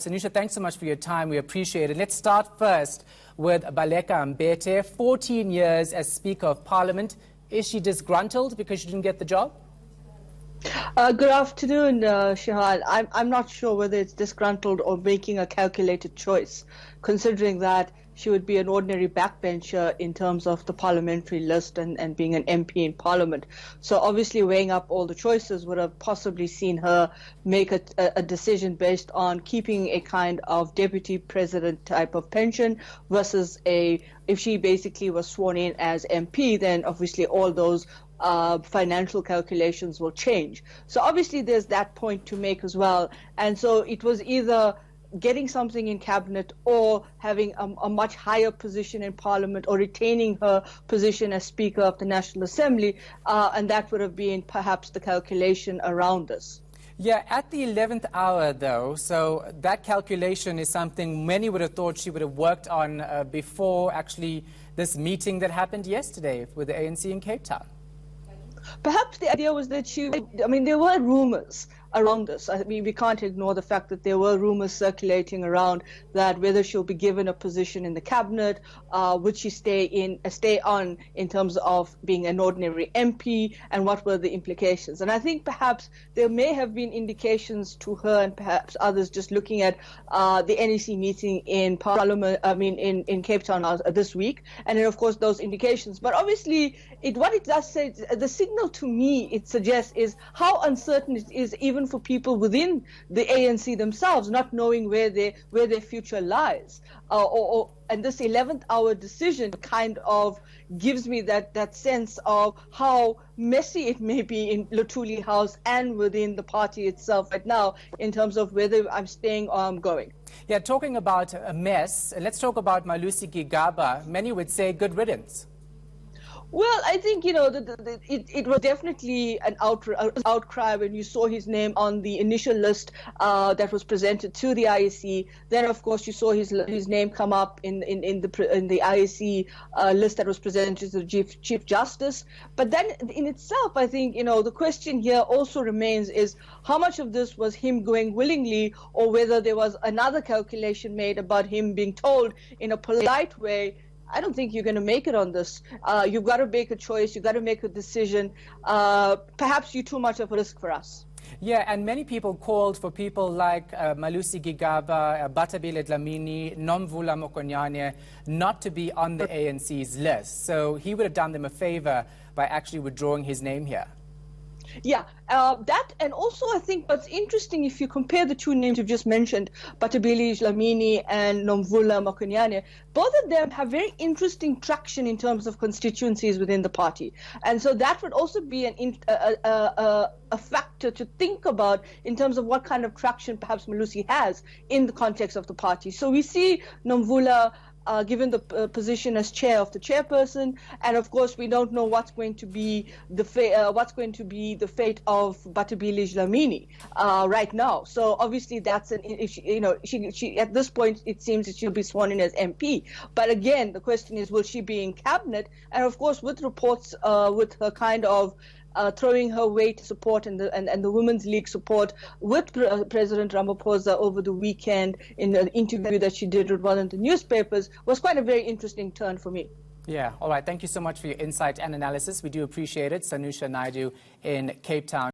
Sanusha, thanks so much for your time. We appreciate it. Let's start first with Baleka Mbete, 14 years as Speaker of Parliament. Is she disgruntled because she didn't get the job? Good afternoon, Shahad. I'm not sure whether it's disgruntled or making a calculated choice, considering that she would be an ordinary backbencher in terms of the parliamentary list and being an MP in Parliament. So obviously weighing up all the choices would have possibly seen her make a decision based on keeping a kind of deputy president type of pension versus if she basically was sworn in as MP, then obviously all those financial calculations will change. So obviously there's that point to make as well. And so it was either getting something in cabinet or having a much higher position in Parliament or retaining her position as Speaker of the National Assembly, and that would have been perhaps the calculation around this. Yeah, at the 11th hour, though, so that calculation is something many would have thought she would have worked on before actually this meeting that happened yesterday with the ANC in Cape Town. Perhaps the idea was that there were rumors around this. I mean, we can't ignore the fact that there were rumors circulating around that whether she'll be given a position in the cabinet, would she stay on in terms of being an ordinary MP, and what were the implications. And I think perhaps there may have been indications to her and perhaps others just looking at the NEC meeting in Parliament, in Cape Town this week, and then of course those indications. But obviously, what it does say, the signal to me it suggests is how uncertain it is even for people within the ANC themselves, not knowing where their future lies. And this 11th hour decision kind of gives me that sense of how messy it may be in Luthuli House and within the party itself right now in terms of whether I'm staying or I'm going. Yeah, talking about a mess, let's talk about Malusi Gigaba. Many would say good riddance. Well, I think, it was definitely an outcry when you saw his name on the initial list that was presented to the IEC. Then, of course, you saw his name come up in the IEC list that was presented to the Chief Justice. But then in itself, I think, the question here also remains is how much of this was him going willingly or whether there was another calculation made about him being told in a polite way, I don't think you're going to make it on this. You've got to make a choice. You've got to make a decision. Perhaps you're too much of a risk for us. Yeah, and many people called for people like Malusi Gigaba, Batabile Dlamini, Nomvula Mokonyane not to be on the ANC's list. So he would have done them a favor by actually withdrawing his name here. Yeah, that, and also I think what's interesting, if you compare the two names you've just mentioned, Batabile Dlamini and Nomvula Mokonyane, both of them have very interesting traction in terms of constituencies within the party. And so that would also be a factor to think about in terms of what kind of traction perhaps Malusi has in the context of the party. So we see Nomvula given the position as chair of the chairperson, and of course we don't know what's going to be the fate of Batabile Dlamini right now. So obviously that's she at this point it seems that she'll be sworn in as MP. But again, the question is, will she be in cabinet? And of course, with reports with her kind of throwing her weight support and the Women's League support with President Ramaphosa over the weekend in an interview that she did with one of the newspapers was quite a very interesting turn for me. Yeah, all right. Thank you so much for your insight and analysis. We do appreciate it. Sanusha Naidu in Cape Town.